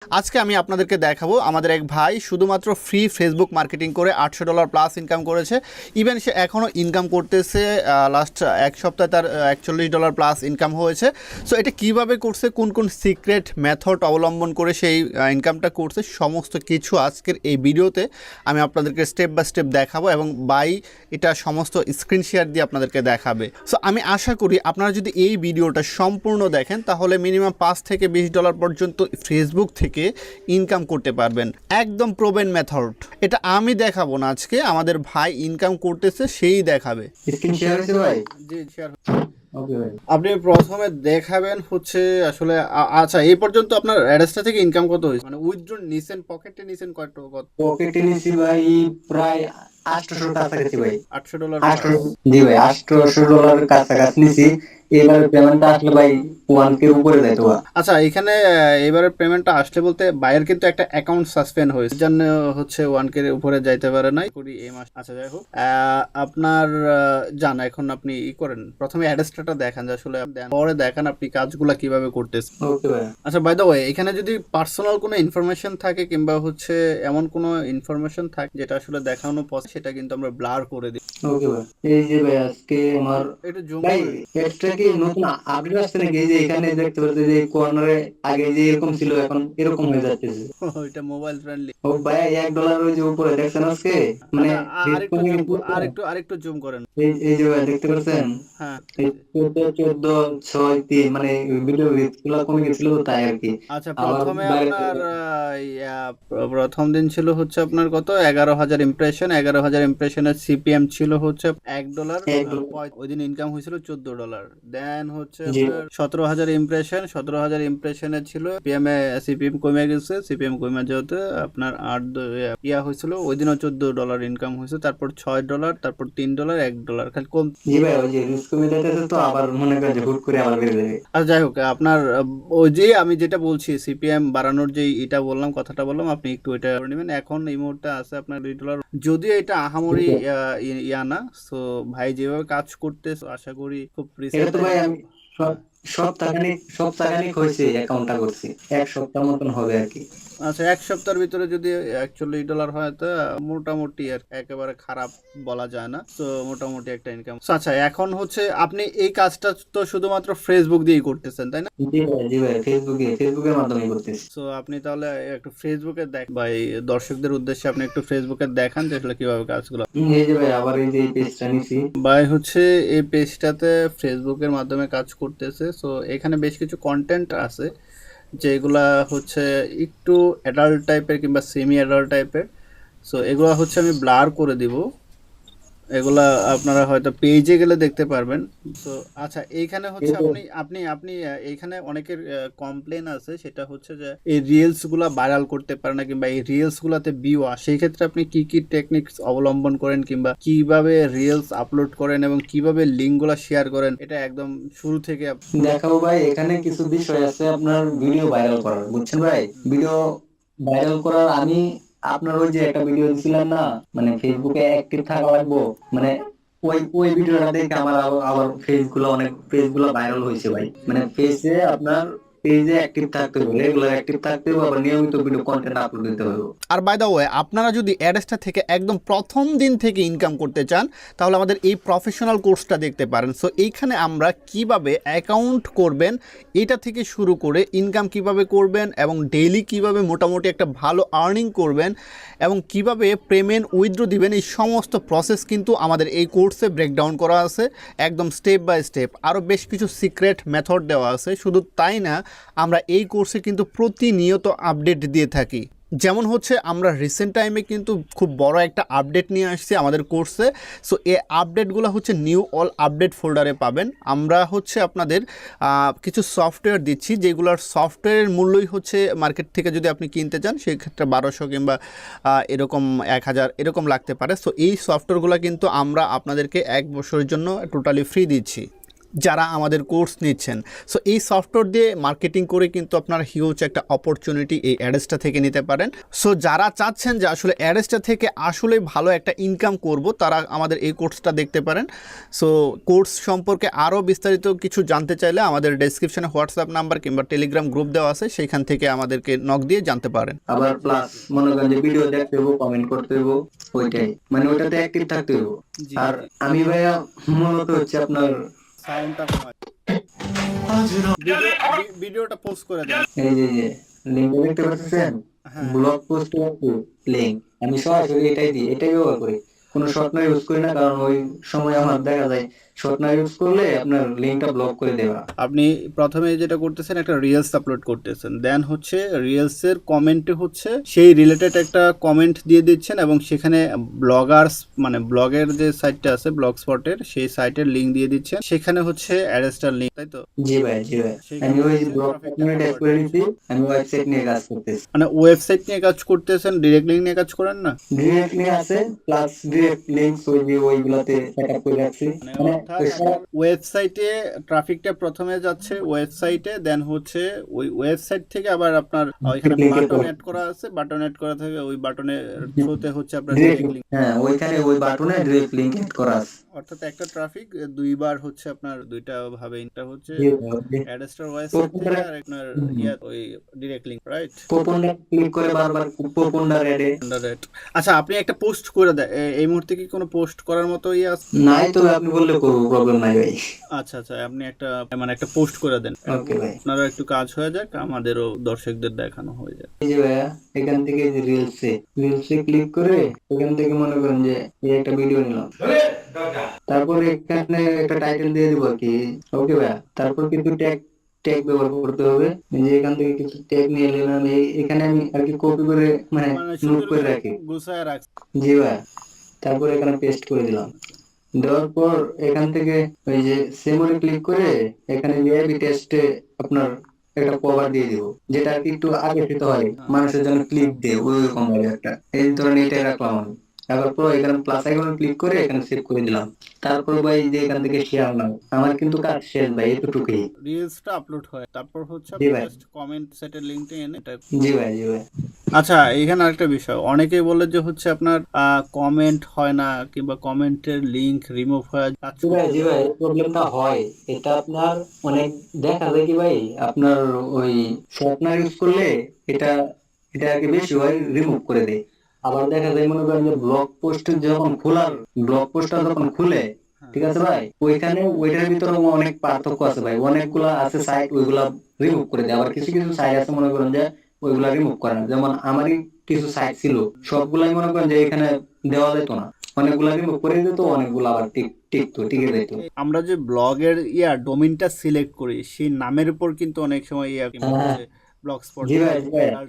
আজকে আমি আপনাদেরকে দেখাবো আমাদের এক ভাই শুধুমাত্র ফ্রি ফেসবুক মার্কেটিং করে $800 প্লাস ইনকাম করেছে। ইভেন সে এখনও ইনকাম করতেছে। লাস্ট এক সপ্তাহে তার $41 প্লাস ইনকাম হয়েছে। সো এটা কিভাবে করছে, কোন কোন সিক্রেট মেথড অবলম্বন করে সেই ইনকামটা করছে, সমস্ত কিছু আজকের এই ভিডিওতে আমি আপনাদেরকে স্টেপ বাই স্টেপ দেখাবো এবং ভাই এটা সমস্ত স্ক্রিন শেয়ার দিয়ে আপনাদেরকে দেখাবে। সো আমি আশা করি আপনারা যদি এই ভিডিওটা সম্পূর্ণ দেখেন তাহলে মিনিমাম $5 থেকে $20 পর্যন্ত ফেসবুক থেকে ইনকাম করতে পারবেন। একদম প্রোভেন মেথড। এটা আমি দেখাবো না, আজকে আমাদের ভাই ইনকাম করতেছে সেই দেখাবে। স্ক্রিন শেয়ার হয়েছে ভাই? জি শেয়ার। ওকে ভাই। আপনি প্রথমে দেখাবেন হচ্ছে আসলে আচ্ছা এই পর্যন্ত আপনার অ্যাড্রেসটা থেকে ইনকাম কত হয়েছে, মানে উইথড্র নিছেন, পকেটে নিছেন কত? পকেটে নিছি ভাই প্রায় 800 কাছাকাছি ভাই। $800। 800, জি ভাই, $800 কাছাকাছি নিছি। এবার পেমেন্টটা আসলে ভাই 1K উপরে যাইতো। আচ্ছা এখানে এবারে পেমেন্টটা আসলে বলতে বাইরের কিন্তু একটা অ্যাকাউন্ট সাসপেন্ড হয়েছে, জন্য হচ্ছে 1K এর উপরে যাইতে পারে নাই করি এই মাস। আচ্ছা যাই হোক, আপনার জান এখন আপনি ই করেন, প্রথমে অ্যাড্রেসটা দেখান যে আসলে পরে দেখান আপনি কাজগুলো কিভাবে করতেছেন। ওকে ভাই। আচ্ছা বাই দ্য ওয়ে, এখানে যদি পার্সোনাল কোনো ইনফরমেশন থাকে কিংবা হচ্ছে এমন কোনো ইনফরমেশন থাকে যেটা আসলে দেখানো পসিবল, সেটা কিন্তু আমরা ব্লার করে দিই। ওকে ভাই। এই যে ভাই আজকে আমার একটু জুম ভাই করে। এটা কি নতুন আপডেট আসছে নাকি? এই যে এখানে দেখতে পাচ্ছি যে কর্নারে আগে যে এরকম ছিল এখন এরকম হয়ে যাচ্ছে। এটা মোবাইল ফ্রেন্ডলি। ও ভাই $1 ওই যে উপরে দেখছেন আজকে, মানে আরেকটু জুম, আরেকটু জুম করেন। এই যে ভাই দেখতে পাচ্ছেন হ্যাঁ। এই 14, 6, 3 মানে ভিডিও গুলো কমে গেছিল তাই আর কি। আচ্ছা আবার প্রথমে বাইরে আপনার প্রথম দিন ছিল হচ্ছে আপনার কত 11,000 ইমপ্রেশন, 11,000 ইমপ্রেশনের সিপিএম ছিল হচ্ছে $1। ওই দিন ইনকাম হয়েছিল $14। দেন হচ্ছে জি। আপনার 17,000 ইমপ্রেশন, 17,000 ইমপ্রেশনের ছিল সিপিএম কমে গেছে। সিপিএম কমে যেতে আপনার 8 ইয়া হয়েছিল, ওই দিনও $14 ইনকাম হয়েছে। তারপর $6, তারপর $3, $1 খালি কম। জি ভাই, ওই যে রিস্ক কমে যাইতেছে তো আবার মনে করেন যে হুট করে আবার বেড়ে যাবে। আচ্ছা যাই হোক, আপনার ওই যে আমি যেটা বলছি সিপিএম বাড়ানোর যে এটা বললাম, কথাটা বললাম, আপনি একটু এটা করে নেবেন। এখন এই মুহূর্তে আছে আপনার $2। যদিও এটা আহামরি ইয়া না। সো ভাই যেভাবে কাজ করতে আশা করি খুব এটা তো ভাই রিসেন্ট। আমি সব সপ্তাহখানিক হয়েছে অ্যাকাউন্টটা করছি, 1 সপ্তাহ মতন হবে আর কি। আচ্ছা এক সপ্তাহের ভিতরে যদি $41 হয় তো মোটামুটি আর একেবারে খারাপ বলা যায় না। তো মোটামুটি একটা ইনকাম। আচ্ছা এখন হচ্ছে আপনি এই কাজটা তো শুধুমাত্র ফেসবুক দিয়েই করতেছেন তাই না? জি ভাই, ফেসবুকের মাধ্যমে করতেছি। সো আপনি তাহলে একটু ফেসবুকে দেখ ভাই, দর্শকদের উদ্দেশ্যে আপনি একটু ফেসবুকে দেখান যে আসলে কিভাবে কাজগুলো। এই যে ভাই আবার এই যে এই পেজটা নিছি। ভাই হচ্ছে এই পেজটাতে ফেসবুকের মাধ্যমে কাজ করতেছে। সো এখানে বেশ কিছু কন্টেন্ট আছে যেগুলা হচ্ছে একটু অ্যাডাল্ট টাইপের কিংবা সেমি অ্যাডাল্ট টাইপের। সো এগুলো হচ্ছে আমি ব্লার করে দিব। এগুলা আপনারা হয়তো পেজে গেলে দেখতে পারবেন। তো আচ্ছা এইখানে হচ্ছে আপনি আপনি আপনি এইখানে অনেকের কমপ্লেন আছে, সেটা হচ্ছে যে এই রিলস গুলা ভাইরাল করতে পারে না কিংবা এই রিলস গুলাতে ভিউ আসে। সেই ক্ষেত্রে আপনি কি কি টেকনিক্স অবলম্বন করেন কিংবা কিভাবে রিলস আপলোড করেন এবং কিভাবে লিঙ্ক গুলা শেয়ার করেন, এটা একদম শুরু থেকে দেখাবো ভাই। এখানে কিছু বিষয় আছে আপনার ভিডিও ভাইরাল করার, বুঝছেন ভাই? ভিডিও ভাইরাল করার আমি আপনার ওই যে একটা ভিডিও দিছিলেন না, মানে ফেসবুকে অ্যাক্টিভ থাকা লাগবো, মানে ওই ভিডিওটা দেখে আমার আবার অনেক পেজ গুলো ভাইরাল হয়েছে ভাই। মানে পেজে অ্যাক্টিভ থাকতে হবে, রেগুলার অ্যাক্টিভ থাকতে হবে, আবার নিয়মিত ভিডিও কন্টেন্ট আপলোড দিতে হবে। আর বাই দ্য ওয়ে, আপনারা যদি অ্যাডসটা থেকে একদম প্রথম দিন থেকে ইনকাম করতে চান তাহলে আমাদের এই প্রফেশনাল কোর্সটা দেখতে পারেন। সো এইখানে আমরা কিভাবে অ্যাকাউন্ট করবেন এটা থেকে শুরু করে ইনকাম কিভাবে করবেন এবং ডেইলি কিভাবে মোটামুটি একটা ভালো আর্নিং করবেন এবং কিভাবে পেমেন্ট উইথড্র দিবেন, এই সমস্ত প্রসেস কিন্তু আমাদের এই কোর্সে ব্রেকডাউন করা আছে একদম স্টেপ বাই স্টেপ। আরও বেশ কিছু সিক্রেট মেথড দেওয়া আছে। শুধু তাই না, আমরা এই কোর্সে কিন্তু প্রতিনিয়ত আপডেট দিয়ে থাকি। যেমন হচ্ছে আমরা রিসেন্ট টাইমে কিন্তু খুব বড় একটা আপডেট নিয়ে আসছি আমাদের কোর্সে। সো এই আপডেটগুলো হচ্ছে নিউ অল আপডেট ফোল্ডারে পাবেন। আমরা হচ্ছে আপনাদের কিছু সফটওয়্যার দিচ্ছি যেগুলোর সফটওয়্যারের মূল্যই হচ্ছে মার্কেট থেকে যদি আপনি কিনতে চান সেক্ষেত্রে 1200 কিংবা এরকম 1000 এরকম লাগতে পারে। সো এই সফটওয়্যারগুলো কিন্তু আমরা আপনাদেরকে 1 বছরের জন্য টোটালি ফ্রি দিচ্ছি। যারা আমাদের কোর্স নিচ্ছেন। সো এই সফটওয়্যার দিয়ে মার্কেটিং করে কিন্তু আপনারা হিউজ একটা অপরচুনিটি এই অ্যাডেসটা থেকে নিতে পারেন। সো যারা চাচ্ছেন যে আসলে অ্যাডেসটা থেকে আসলে ভালো একটা ইনকাম করব, তারা আমাদের এই কোর্সটা দেখতে পারেন। সো কোর্স সম্পর্কে আরও বিস্তারিত কিছু জানতে চাইলে আমাদের ডেসক্রিপশনে হোয়াটসঅ্যাপ নাম্বার কিংবা টেলিগ্রাম গ্রুপ দেওয়া আছে, সেইখান থেকে আমাদেরকে নক দিয়ে জানতে পারেন। আবার প্লাস মনে করেন যে ভিডিও দেখতে হইব, কমেন্ট করতে হইব, ওইটাই মানে ওইটাতে অ্যাক্টিভ থাকতে হইব। আর আমি ভাইয়া মূলত হচ্ছে আপনার সাউন্ডটা ভিডিওটা পোস্ট করে দেন। এই যে লিঙ্ক দেখতে পাচ্ছেন, ব্লগ পোস্ট লিঙ্ক, আমি সরাসরি এটাই দিই, এটাই ব্যবহার করি, কোনো শর্টনার ইউজ করি না, কারণ ওই সময় আমার দেখা যায় শর্টনার ইউজ করলে আপনার লিঙ্কটা ব্লক করে দেওয়া। আপনি প্রথমে যেটা করতেছেন, একটা রিলস আপলোড করতেছেন, দেন হচ্ছে রিলসের কমেন্টে হচ্ছে সেই রিলেটেড একটা কমেন্ট দিয়ে দিচ্ছেন এবং সেখানে ব্লগার্স মানে ব্লগের যে সাইটটা আছে ব্লগ স্পটের, সেই সাইটের লিঙ্ক দিয়ে দিচ্ছেন, সেখানে হচ্ছে অ্যাড্রেসটার লিঙ্ক, তাই তো? জি ভাই, জি ভাই, আমি ওই ব্লগ টাইপ করে দিচ্ছি, আমি ওয়েবসাইট নিয়ে কাজ করতেছি। মানে ওয়েবসাইট নিয়ে কাজ করতেছেন, ডিরেক্ট লিঙ্ক নিয়ে কাজ করেন না? ডিরেক্ট লিঙ্ক আছে, প্লাস ডিরেক্ট লিঙ্কস ওই যে ওইগুলাতে সেটআপ করে রাখছি। মানে ওয়েবসাইটে ট্রাফিকটা প্রথমে যাচ্ছে ওয়েবসাইটে, দেন হচ্ছে ওই ওয়েবসাইট থেকে আবার আপনার ওইখানে বাটন অ্যাড করা আছে, বাটন অ্যাড করা থাকে, ওই বাটনের থ্রুতে হচ্ছে আপনার ডিরেক্ট লিঙ্ক। হ্যাঁ, ওইখানে ওই বাটনে ডিরেক্ট লিঙ্ক এড করা আছে। অর্থাৎ একটা ট্রাফিক দুইবার হচ্ছে আপনার দুইটা ভাবে, এটা হচ্ছে অ্যাডস্টার ওয়েবসাইট থেকে আর আপনার ওই direct link, right? Popular click করে বারবার পপুলার এডে। আচ্ছা, আপনি একটা পোস্ট করে দেন, এই মুহূর্তে কি কোনো পোস্ট করার মতো আছে? নাই তো, আপনি বললে করব, প্রবলেম নাই ভাই। আচ্ছা আচ্ছা, আপনি একটা মানে একটা পোস্ট করে দেন। ওকে ভাই, আপনারও একটু কাজ হয়ে যাক, আমাদেরও দর্শকদের দেখানো হয়ে যায়। এই যে ভাইয়া এখান থেকে যে রিলসে ক্লিক করে এখান থেকে মনে করেন যে এই একটা ভিডিও নিলাম, তারপর এখানে একটা টাইটেল দিয়ে দিব কি। ওকে ভাইয়া, তারপর কিন্তু ট্যাগ ট্যাগ ব্যবহার করতে হবে। এই যে এখান থেকে কিছু ট্যাগ নিয়ে নিলাম, এখানে আমি আর কি কপি করে মানে নোট করে রাখি। গুছায় রাখ। জি ভাইয়া, তারপর এখানে পেস্ট করে দিলাম। দেওয়ার পর এখান থেকে ওই যে সেমরে ক্লিক করে এখানে ভিআইপি টেস্টে আপনার একটা কভার দিয়ে দিব, যেটা আর কি একটু আকর্ষিত হয়, মানুষের জন্য ক্লিক দেয় ওই রকম ভাবে একটা, এই ধরনের এটা রাখলাম আমি। তারপর এখানে প্লাস আইকনে ক্লিক করে এখানে সেভ করে দিলাম। তারপর ভাই যে এখান থেকে শেয়ার নাও, আমার কিন্তু কাজ শেষ ভাই, এতটুকুই। রিলসটা আপলোড হয়, তারপর হচ্ছে জাস্ট কমেন্ট সেটের লিংকটা এনে এটা। জি ভাই, জি ভাই। আচ্ছা, এখানে আরেকটা বিষয়, অনেকেই বলে যে হচ্ছে আপনার কমেন্ট হয় না কিংবা কমেন্টের লিংক রিমুভ হয়ে যাচ্ছে। জি ভাই, জি ভাই, প্রবলেমটা হয়, এটা আপনার অনেক দেখা যায় কি ভাই, আপনার ওই শর্টনার ইউজ করলে এটা এটা আর কি বেশি হয়, রিমুভ করে দেয়। আবার দেখা যায় মনে করেন যে ব্লগ পোস্টটা যখন খুলে, ঠিক আছে ভাই, ওইখানে ওইটার ভিতরে অনেক পার্থক্য আছে ভাই, অনেকগুলা আছে সাইট ওইগুলা রিমুভ করে দেয়, আবার কিছু কিছু সাইট আছে মনে করেন যে ওইগুলা রিমুভ করে না। যেমন আমারই কিছু সাইট ছিল, সবগুলাই মনে করেন যে এখানে দেওয়া যেত না, অনেকগুলা রিমুভ করে দিত, অনেকগুলা আবার টিকে যেত। আমরা যে ব্লগের ডোমেইনটা সিলেক্ট করি, সেই নামের উপর কিন্তু অনেক সময় ব্লগস্পট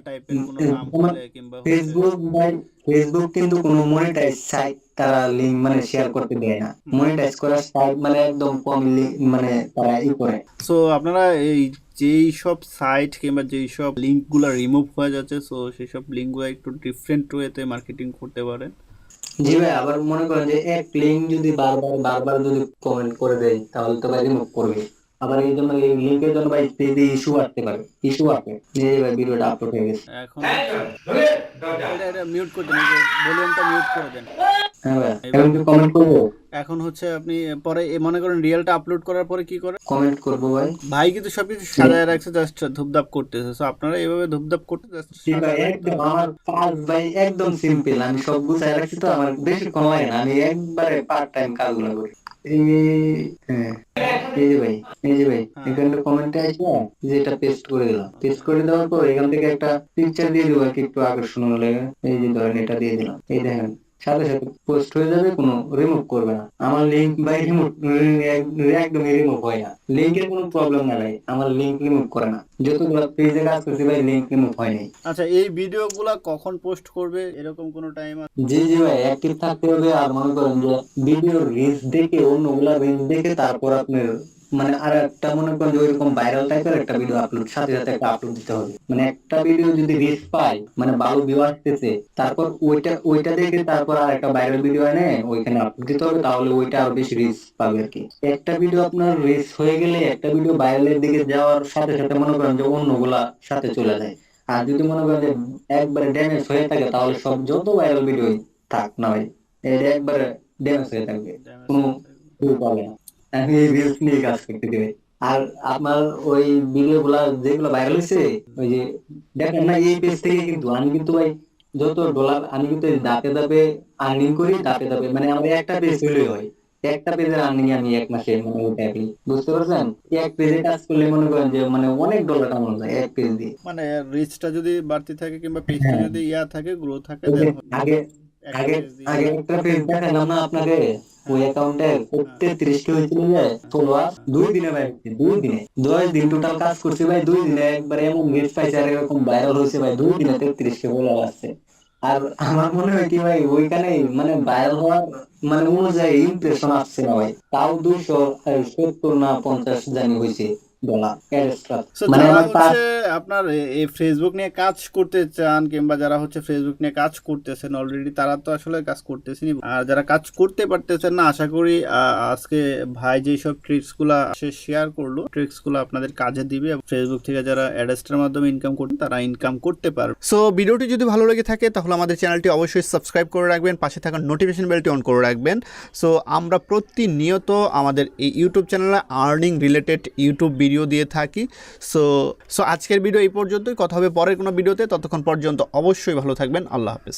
টাইপের কোনো নাম হলে কিংবা ফেসবুক কিন্তু কোনো মনিটাইজ সাইট তারা লিংক মানে শেয়ার করতে দেয় না, মনিটাইজ করা সাইট মানে একদম কম মানে তারা করে। সো আপনারা এই যেই সব সাইট কিংবা যেই সব লিঙ্কগুলো রিমুভ হয়ে যাচ্ছে, সো সেই সব লিঙ্কগুলো একটু ডিফারেন্ট ওয়েতে মার্কেটিং করতে পারেন। জি ভাই, আবার মনে করেন যে এক লিঙ্ক যদি বারবার যদি কমেন্ট করে দেয়, তাহলে তো ভাই রিমুভ করবে। আবার এই জন্য এই লিংকের জন্য ভাই ইস্যু আসতে পারে, ইস্যু আসে যে ভাই ভিডিওটা আপলোড হয়ে গেছে। এখন এটা মিউট করে দেন, ভলিউমটা মিউট করে দেন। হ্যাঁ ভাই, এখন কি কমেন্ট করব? এখন হচ্ছে আপনি পরে মনে করেন রিয়েলটা আপলোড করার পরে কি করে কমেন্ট করব ভাই। ভাই কিন্তু সবকিছু সাজায় রাখছে, জাস্ট ধুপধাপ করতেছে। সো আপনারা এইভাবে ধুপধাপ করতে জাস্ট একদম আমার কাজ ভাই একদম সিম্পল, আমি সব গুছায় রাখছি তো, আমার বেশিক্ষণ লাগে না, আমি একবারে পার্ট টাইম কাজগুলো করি। হ্যাঁ, এই যে ভাই এখানে কমেন্টে আসবে, যেটা পেস্ট করে দিলাম, পেস্ট করে দেওয়ার পর এখান থেকে একটা পিকচার দিয়ে দিব আর কি, একটু আকর্ষণীয় লাগে। এই যে ধরেন এটা দিয়ে দিলাম, এই দেখেন সাথে সাথে পোস্ট হয়ে যাবে, কোনো রিমুভ করবে না। আমার লিংক বাই একদম রিমুভ হয় না, লিংকের কোনো প্রবলেম না ভাই, আমার লিংক রিমুভ করে না, যতগুলো পেজে কাজ করছি ভাই লিংক রিমুভ হয় নাই। আচ্ছা, এই ভিডিওগুলো কখন পোস্ট করবে এরকম কোনো টাইম আছে? জি জি ভাই, অ্যাক্টিভ থাকতে হবে। আর মনে করেন যে ভিডিওর রিচ দেখে, অন্যগুলা রিচ দেখে তারপর আপনার মানে আর একটা মনে করেন যে ওইরকম ভাইরাল টাইপের একটা ভিডিও আপলোড সাথে সাথে একটা আপলোড দিতে হবে। মানে একটা ভিডিও যদি রিচ পায়, মানে ভালো ভিউ আসতেছে, তারপর ওইটা দেখে তারপর আর একটা ভাইরাল ভিডিও এনে ওইখানে আপলোড দিতে হবে, তাহলে ওইটা আরো বেশি রিচ পাবে আর কি। একটা ভিডিও আপনার রিচ হয়ে গেলে, একটা ভিডিও ভাইরালের দিকে যাওয়ার সাথে সাথে মনে করেন যে অন্যগুলা সাথে চলে যায়। আর যদি মনে করেন যে একবারে ড্যামেজ হয়ে থাকে, তাহলে সব যত ভাইরাল ভিডিও থাক না ভাই, এটা একবারে ড্যামেজ হয়ে থাকবে, কোনো ভিউ পাবে না। আমি এই রিলস নিয়ে কাজ করতে দিবে। আর আপনার ওই ভিডিও গুলা যেগুলো ভাইরাল হয়েছে, ওই যে দেখেন না, এই পেজ থেকে কিন্তু আমি কিন্তু ভাই যত ডলার আমি কিন্তু এই ধাপে ধাপে আর্নিং করি, ধাপে ধাপে, মানে আমার একটা পেজ হইলেই হয়, একটা পেজের আর্নিং আমি এক মাসে মানে উঠাই ফেলি, বুঝতে পারছেন? এক পেজে কাজ করলে মনে করেন যে মানে অনেক ডলার কামানো যায় এক পেজ দিয়ে। মানে রিচটা যদি বাড়তি থাকে কিংবা পেজটা হ্যাঁ, যদি থাকে, গ্রো থাকে, ওই যে দেন আগে একটা আগে পেজ দিয়ে। আগে একটা পেজ দেখালাম না আপনাকে, ওই অ্যাকাউন্টে 33 কে হয়েছিল যে ফলোয়ার 2 দিনে ভাই, 2 দিনে 10 দিন টোটাল কাজ করছে ভাই, 2 দিনে একবারে এমন রিচ পাইছে আর এরকম ভাইরাল হয়েছে ভাই, 2 দিনে 33 কে ফলোয়ার আসছে। আর আমার মনে হয় কি ভাই, ওইখানে মানে ভাইরাল হওয়ার মানে অনুযায়ী ইমপ্রেশন আসছে না ভাই, তাও 270 না 50 জানি হয়েছে ডলার এক্সট্রা। সো মানে যারা আমার হচ্ছে আপনার এই ফেসবুক নিয়ে কাজ করতে চান, কিংবা যারা হচ্ছে ফেসবুক নিয়ে কাজ করতেছেন অলরেডি, তারা তো আসলে কাজ করতেছেন। আর যারা কাজ করতে পারতেছেন না, আশা করি আজকে ভাই যেসব ট্রিক্সগুলো শেয়ার করলো, ট্রিক্সগুলো আপনাদের কাজে দিবে। ফেসবুক থেকে যারা অ্যাডস্টার মাধ্যমে ইনকাম করতে, তারা ইনকাম করতে পারবে। সো ভিডিওটি যদি ভালো লেগে থাকে, তাহলে আমাদের চ্যানেলটি অবশ্যই সাবস্ক্রাইব করে রাখবেন, পাশে থাকা নোটিফিকেশন বেলটি অন করে রাখবেন। সো আমরা প্রতিনিয়ত আমাদের এই ইউটিউব চ্যানেলে আর্নিং রিলেটেড ইউটিউব ভিডিও দিয়ে থাকি। সো আজকের ভিডিও এই পর্যন্তই, কথা হবে পরের কোনো ভিডিওতে। ততক্ষণ পর্যন্ত অবশ্যই ভালো থাকবেন। আল্লাহ হাফেজ।